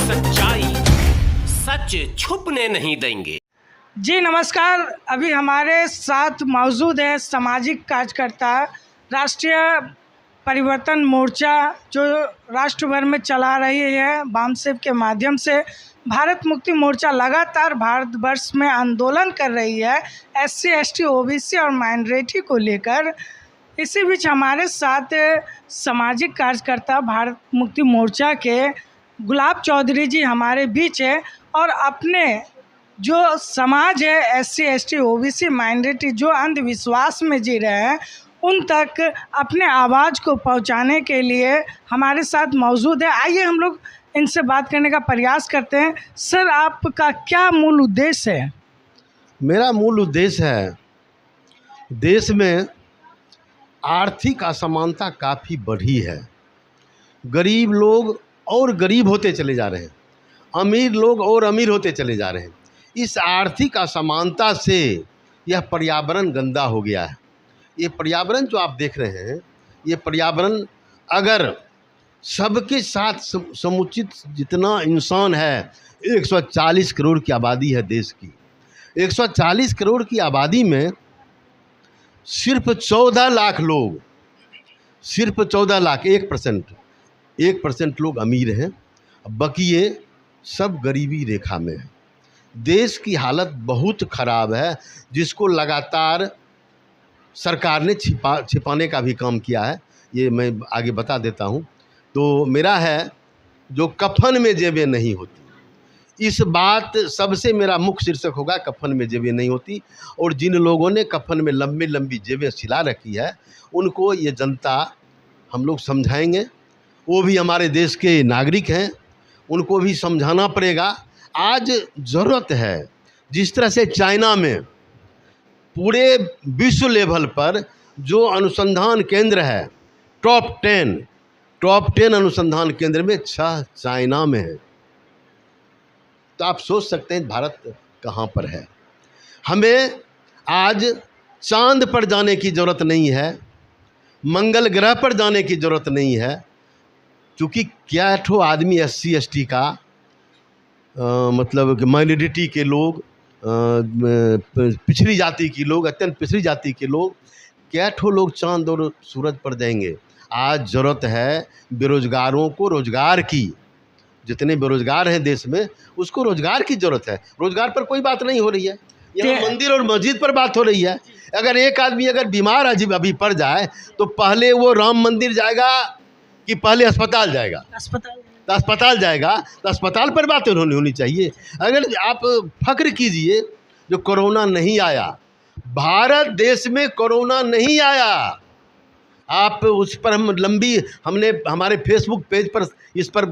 सच्चाई सच छुपने नहीं देंगे। जी नमस्कार। अभी हमारे साथ मौजूद है सामाजिक कार्यकर्ता, राष्ट्रीय परिवर्तन मोर्चा जो राष्ट्र भर में चला रही है वामसेव के माध्यम से। भारत मुक्ति मोर्चा लगातार भारतवर्ष में आंदोलन कर रही है SC ST OBC और माइनॉरिटी को लेकर। इसी बीच हमारे साथ सामाजिक कार्यकर्ता भारत मुक्ति मोर्चा के गुलाब चौधरी जी हमारे बीच है और अपने जो समाज है SC ST OBC माइनॉरिटी जो अंधविश्वास में जी रहे हैं उन तक अपने आवाज़ को पहुंचाने के लिए हमारे साथ मौजूद है। आइए हम लोग इनसे बात करने का प्रयास करते हैं। सर, आपका क्या मूल उद्देश्य है? मेरा मूल उद्देश्य है, देश में आर्थिक असमानता काफ़ी बढ़ी है। गरीब लोग और गरीब होते चले जा रहे हैं, अमीर लोग और अमीर होते चले जा रहे हैं। इस आर्थिक असमानता से यह पर्यावरण गंदा हो गया है। ये पर्यावरण जो आप देख रहे हैं, ये पर्यावरण अगर सबके साथ समुचित, जितना इंसान है, 140 करोड़ की आबादी है देश की। 140 करोड़ की आबादी में सिर्फ 14 लाख लोग, सिर्फ 14 लाख, 1% लोग अमीर हैं, बाकी ये सब गरीबी रेखा में है। देश की हालत बहुत ख़राब है, जिसको लगातार सरकार ने छिपाने का भी काम किया है। ये मैं आगे बता देता हूँ। तो मेरा है, जो कफन में जेबें नहीं होती, इस बात सबसे मेरा मुख्य शीर्षक होगा, कफन में जेबें नहीं होती। और जिन लोगों ने कफन में लंबी लंबी जेबें सिला रखी है, उनको ये जनता हम लोग समझाएंगे। वो भी हमारे देश के नागरिक हैं, उनको भी समझाना पड़ेगा। आज ज़रूरत है, जिस तरह से चाइना में पूरे विश्व लेवल पर जो अनुसंधान केंद्र है, टॉप 10 अनुसंधान केंद्र में 6 चाइना में है। तो आप सोच सकते हैं भारत कहाँ पर है। हमें आज चांद पर जाने की ज़रूरत नहीं है, मंगल ग्रह पर जाने की ज़रूरत नहीं है, क्योंकि क्या ठो आदमी SC ST का मतलब कि माइनॉरिटी के लोग, पिछड़ी जाति के लोग, अत्यंत पिछड़ी जाति के लोग, क्या ठो लोग चांद और सूरज पर जाएंगे। आज ज़रूरत है बेरोज़गारों को रोज़गार की। जितने बेरोज़गार हैं देश में, उसको रोज़गार की ज़रूरत है। रोज़गार पर कोई बात नहीं हो रही है, यहाँ मंदिर और मस्जिद पर बात हो रही है। अगर एक आदमी अगर बीमार अभी पड़ जाए तो पहले वो राम मंदिर जाएगा कि पहले अस्पताल जाएगा? अस्पताल जाएगा। तो अस्पताल पर बात होनी चाहिए। अगर आप फक्र कीजिए, जो कोरोना नहीं आया, भारत देश में कोरोना नहीं आया। आप उस पर हमने हमारे फेसबुक पेज पर इस पर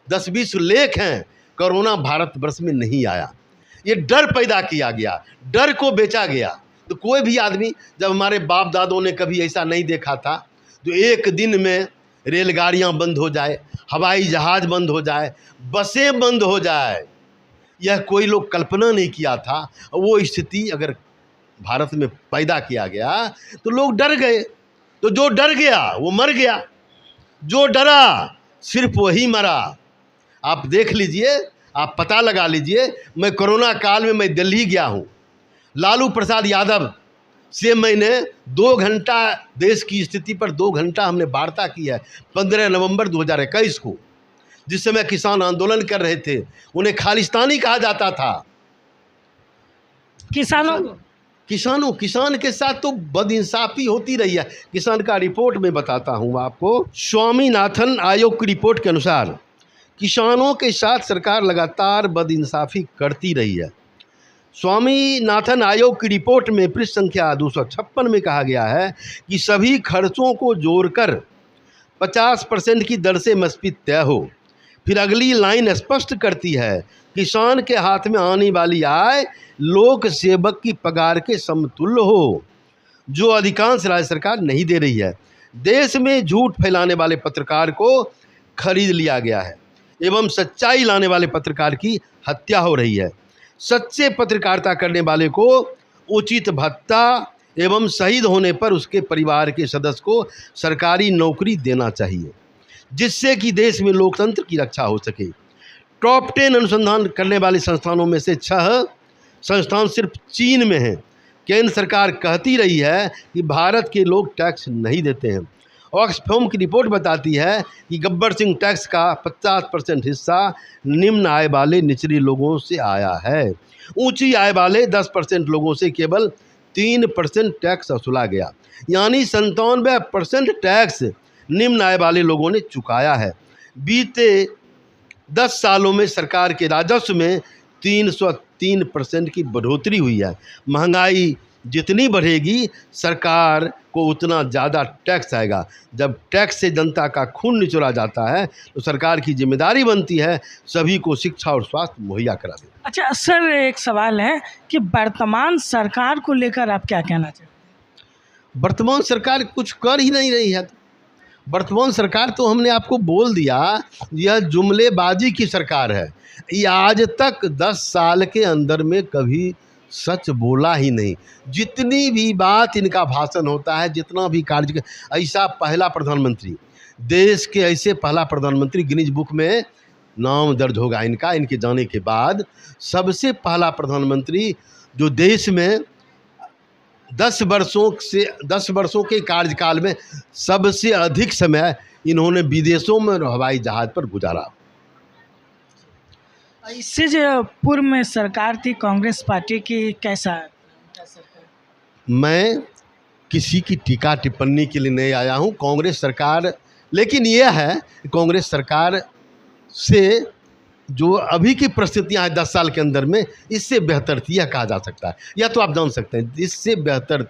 10-20 लेख हैं। कोरोना भारतवर्ष में नहीं आया। ये डर पैदा किया गया, डर को बेचा गया। तो कोई भी आदमी, जब हमारे बाप दादों ने कभी ऐसा नहीं देखा था, तो एक दिन में रेलगाड़ियां बंद हो जाए, हवाई जहाज़ बंद हो जाए, बसें बंद हो जाए, यह कोई लोग कल्पना नहीं किया था। वो स्थिति अगर भारत में पैदा किया गया तो लोग डर गए। तो जो डर गया वो मर गया, जो डरा सिर्फ वही मरा। आप देख लीजिए, आप पता लगा लीजिए। मैं कोरोना काल में मैं दिल्ली गया हूँ। लालू प्रसाद यादव से मैंने 2 घंटा देश की स्थिति पर 2 घंटा हमने वार्ता की है। 15 नवंबर 2021 को, जिस समय किसान आंदोलन कर रहे थे, उन्हें खालिस्तानी कहा जाता था। किसान के साथ तो बदइंसाफी होती रही है। किसान का रिपोर्ट मैं बताता हूँ आपको। स्वामीनाथन आयोग की रिपोर्ट के अनुसार किसानों के साथ सरकार लगातार बदइंसाफी करती रही है। स्वामीनाथन आयोग की रिपोर्ट में पृष्ठ संख्या 256 में कहा गया है कि सभी खर्चों को जोड़कर 50% की दर से MSP तय हो। फिर अगली लाइन स्पष्ट करती है, किसान के हाथ में आने वाली आय लोक सेवक की पगार के समतुल्य हो, जो अधिकांश राज्य सरकार नहीं दे रही है। देश में झूठ फैलाने वाले पत्रकार को खरीद लिया गया है एवं सच्चाई लाने वाले पत्रकार की हत्या हो रही है। सच्चे पत्रकारिता करने वाले को उचित भत्ता एवं शहीद होने पर उसके परिवार के सदस्य को सरकारी नौकरी देना चाहिए, जिससे कि देश में लोकतंत्र की रक्षा हो सके। टॉप 10 अनुसंधान करने वाले संस्थानों में से 6 संस्थान सिर्फ चीन में हैं। केंद्र सरकार कहती रही है कि भारत के लोग टैक्स नहीं देते हैं। ऑक्सफैम की रिपोर्ट बताती है कि गब्बर सिंह टैक्स का 50% हिस्सा निम्न आय वाले निचले लोगों से आया है। ऊंची आय वाले 10% लोगों से केवल 3% टैक्स वसूला गया, यानी 97% टैक्स निम्न आय वाले लोगों ने चुकाया है। बीते 10 सालों में सरकार के राजस्व में 303% की बढ़ोतरी हुई है। महंगाई जितनी बढ़ेगी सरकार को उतना ज़्यादा टैक्स आएगा। जब टैक्स से जनता का खून निचोड़ा जाता है तो सरकार की जिम्मेदारी बनती है सभी को शिक्षा और स्वास्थ्य मुहैया करा दें। अच्छा सर, एक सवाल है कि वर्तमान सरकार को लेकर आप क्या कहना चाहते हैं? वर्तमान सरकार कुछ कर ही नहीं रही है। वर्तमान सरकार तो हमने आपको बोल दिया, यह जुमलेबाजी की सरकार है। ये आज तक 10 साल के अंदर में कभी सच बोला ही नहीं। जितनी भी बात इनका भाषण होता है, जितना भी कार्य, ऐसा पहला प्रधानमंत्री, देश के ऐसे पहला प्रधानमंत्री गिनीज बुक में नाम दर्ज होगा इनका। इनके जाने के बाद सबसे पहला प्रधानमंत्री जो देश में 10 वर्षों के कार्यकाल में सबसे अधिक समय इन्होंने विदेशों में हवाई जहाज़ पर गुजारा। इससे जो पूर्व में सरकार थी कांग्रेस पार्टी की, कैसा? मैं किसी की टीका टिप्पणी के लिए नहीं आया हूं। कांग्रेस सरकार, लेकिन यह है कांग्रेस सरकार से जो अभी की परिस्थितियां हैं 10 साल के अंदर में, इससे बेहतर थी यह कहा जा सकता है। या तो आप जान सकते हैं इससे बेहतर